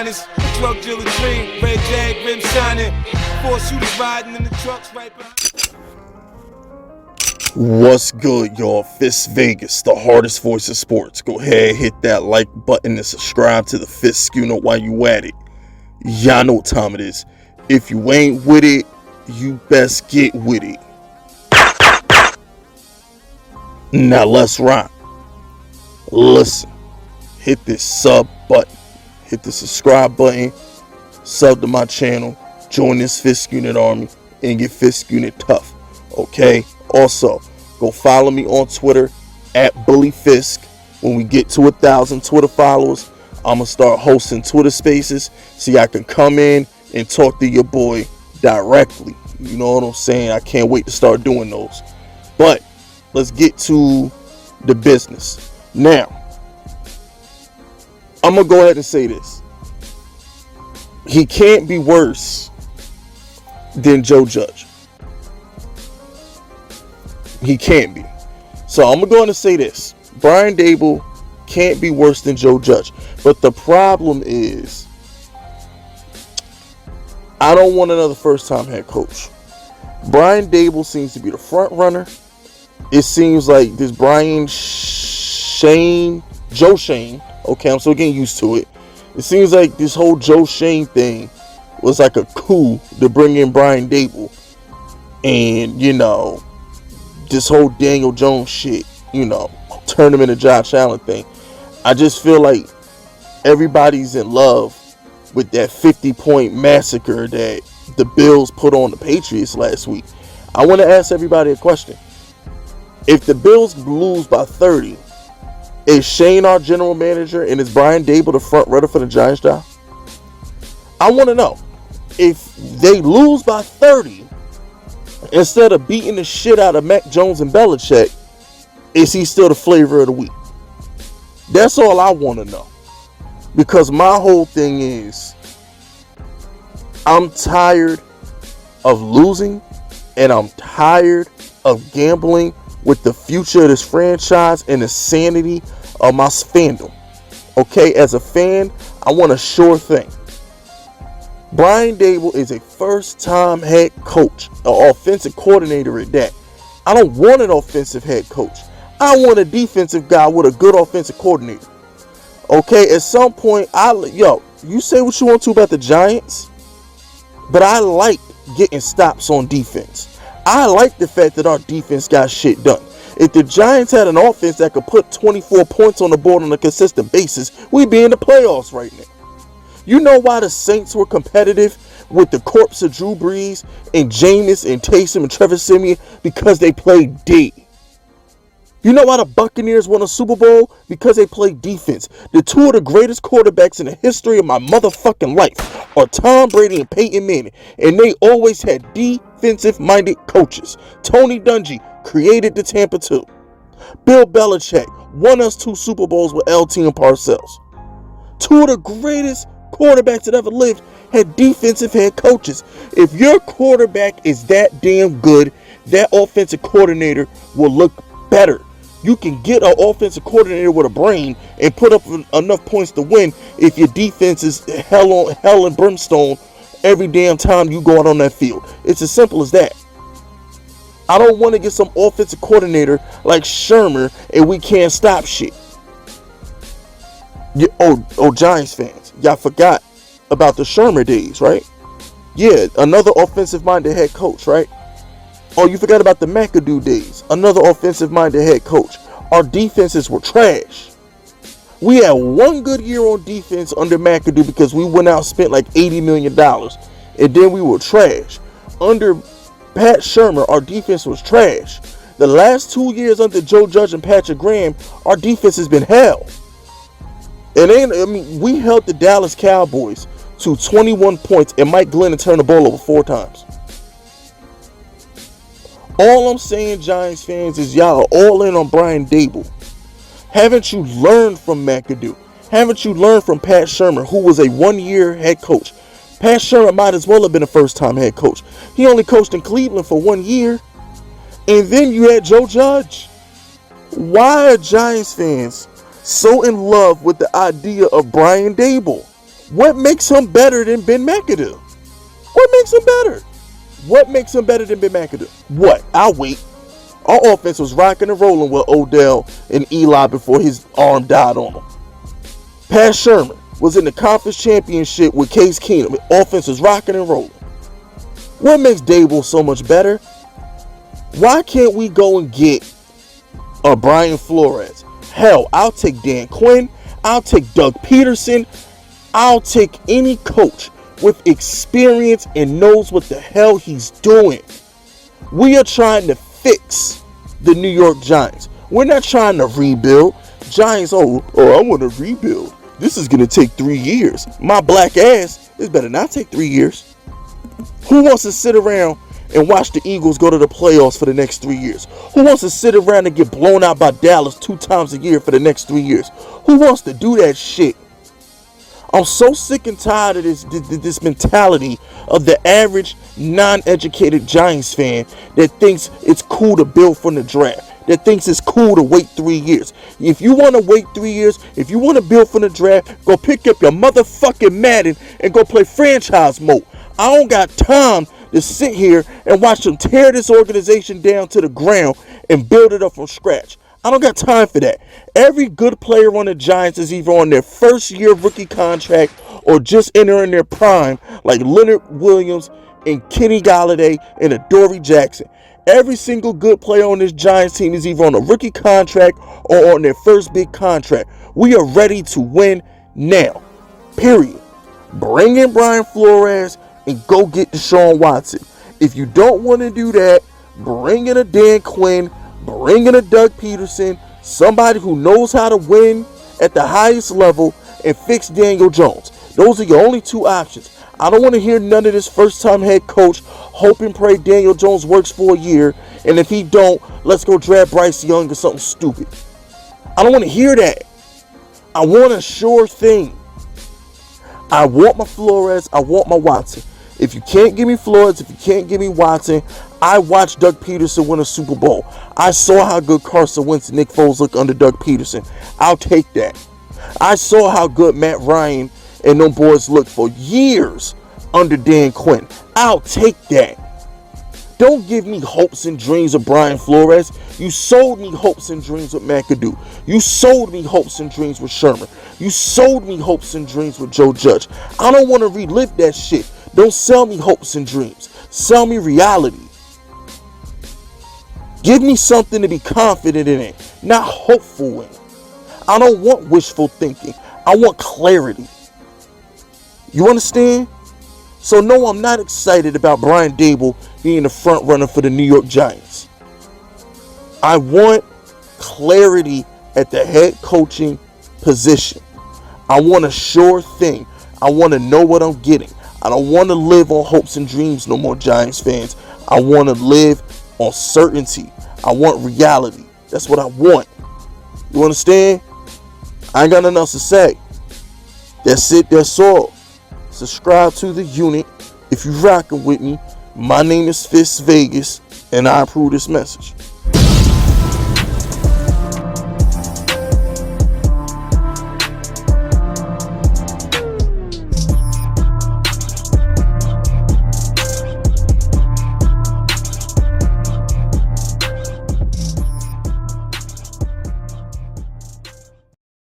finest. Drug dealer dream, red jag rim shining. Four shooters riding in the trucks right behind. What's good, y'all? Fist Vegas, the hardest voice of sports. Go ahead, hit that like button and subscribe to the Fist Schoen while you at it. Y'all know what time it is. If you ain't with it, you best get with it. Now let's rock. Listen, hit this sub button, hit the subscribe button, sub to my channel, join this Fist Schoen army, and get Fist Schoen tough. Okay? Also, go follow me on Twitter at BullyFisk. When we get to 1,000 Twitter followers, I'm going to start hosting Twitter spaces so I can come in and talk to your boy directly. You know what I'm saying? I can't wait to start doing those. But let's get to the business. Now, I'm going to go ahead and say this. He can't be worse than Joe Judge. He can't be. So I'm going to go on and say this. Brian Daboll can't be worse than Joe Judge. But the problem is, I don't want another first-time head coach. Brian Daboll seems to be the front runner. It seems like this Joe Schoen, okay, I'm still getting used to it. It seems like this whole Joe Schoen thing was like a coup to bring in Brian Daboll. And, you know, this whole Daniel Jones shit, you know, turn him into Josh Allen thing. I just feel like everybody's in love with that 50-point massacre that the Bills put on the Patriots last week. I want to ask everybody a question. If the Bills lose by 30, is Shane our general manager and is Brian Daboll the front runner for the Giants job? I want to know. If they lose by 30, instead of beating the shit out of Mac Jones and Belichick, is he still the flavor of the week? That's all I want to know. Because my whole thing is, I'm tired of losing, and I'm tired of gambling with the future of this franchise and the sanity of my fandom. Okay, as a fan, I want a sure thing. Brian Daboll is a first-time head coach, an offensive coordinator at that. I don't want an offensive head coach. I want a defensive guy with a good offensive coordinator. Okay, at some point, you say what you want to about the Giants, but I like getting stops on defense. I like the fact that our defense got shit done. If the Giants had an offense that could put 24 points on the board on a consistent basis, we'd be in the playoffs right now. You know why the Saints were competitive with the corpse of Drew Brees and Jameis and Taysom and Trevor Siemian? Because they played D. You know why the Buccaneers won a Super Bowl? Because they played defense. The two of the greatest quarterbacks in the history of my motherfucking life are Tom Brady and Peyton Manning. And they always had defensive-minded coaches. Tony Dungy created the Tampa 2. Bill Belichick won us 2 Super Bowls with LT and Parcells. Two of the greatest quarterbacks that ever lived had defensive head coaches. If your quarterback is that damn good, that offensive coordinator will look better. You can get an offensive coordinator with a brain and put up enough points to win if your defense is hell and brimstone every damn time you go out on that field. It's as simple as that. I don't want to get some offensive coordinator like Shermer and we can't stop shit. Giants fans, y'all forgot about the Shermer days, right? Yeah, another offensive-minded head coach, right? Oh, you forgot about the McAdoo days. Another offensive-minded head coach. Our defenses were trash. We had one good year on defense under McAdoo because we went out and spent like $80 million. And then we were trash. Under Pat Shermer, our defense was trash. The last 2 years under Joe Judge and Patrick Graham, our defense has been hell. We held the Dallas Cowboys to 21 points and Mike Glennon turned the ball over 4 times. All I'm saying, Giants fans, is y'all are all in on Brian Daboll. Haven't you learned from McAdoo? Haven't you learned from Pat Shermer, who was a 1-year head coach? Pat Shermer might as well have been a first-time head coach. He only coached in Cleveland for 1 year. And then you had Joe Judge. Why are Giants fans so in love with the idea of Brian Daboll? What makes him better than Ben McAdoo? What makes him better? What makes him better than Ben McAdoo? What? I'll wait. Our offense was rocking and rolling with Odell and Eli before his arm died on him. Pat Sherman was in the conference championship with Case Keenum. The offense was rocking and rolling. What makes Daboll so much better? Why can't we go and get a Brian Flores? Hell, I'll take Dan Quinn. I'll take Doug Peterson. I'll take any coach with experience and knows what the hell he's doing. We are trying to fix the New York Giants. We're not trying to rebuild. Giants, I want to rebuild. This is going to take 3 years. My black ass, this better not take 3 years. Who wants to sit around and watch the Eagles go to the playoffs for the next 3 years? Who wants to sit around and get blown out by Dallas 2 times a year for the next 3 years? Who wants to do that shit? I'm so sick and tired of this mentality of the average non-educated Giants fan that thinks it's cool to build from the draft, that thinks it's cool to wait 3 years. If you want to wait 3 years, if you want to build from the draft, go pick up your motherfucking Madden and go play franchise mode. I don't got time to sit here and watch them tear this organization down to the ground and build it up from scratch. I don't got time for that. Every good player on the Giants is either on their first year rookie contract or just entering their prime, like Leonard Williams and Kenny Galladay and Adoree Jackson. Every single good player on this Giants team is either on a rookie contract or on their first big contract. We are ready to win now. Period. Bring in Brian Flores and go get Deshaun Watson. If you don't want to do that, bring in a Dan Quinn, bring in a Doug Peterson, somebody who knows how to win at the highest level, and fix Daniel Jones. Those are your only 2 options. I don't want to hear none of this first-time head coach hope and pray Daniel Jones works for a year, and if he don't, let's go draft Bryce Young or something stupid. I don't want to hear that. I want a sure thing. I want my Flores. I want my Watson. If you can't give me Flores, if you can't give me Watson, I watched Doug Peterson win a Super Bowl. I saw how good Carson Wentz and Nick Foles look under Doug Peterson. I'll take that. I saw how good Matt Ryan and them boys looked for years under Dan Quinn. I'll take that. Don't give me hopes and dreams of Brian Flores. You sold me hopes and dreams with McAdoo. You sold me hopes and dreams with Sherman. You sold me hopes and dreams with Joe Judge. I don't want to relive that shit. Don't sell me hopes and dreams. Sell me reality. Give me something to be confident in, not hopeful in. I don't want wishful thinking. I want clarity. You understand? So no, I'm not excited about Brian Daboll being the front runner for the New York Giants. I want clarity at the head coaching position. I want a sure thing. I want to know what I'm getting. I don't want to live on hopes and dreams no more, Giants fans. I want to live on certainty. I want reality. That's what I want. You understand? I ain't got nothing else to say. That's it. That's all. Subscribe to the unit if you're rocking with me. My name is Fist Vegas, and I approve this message.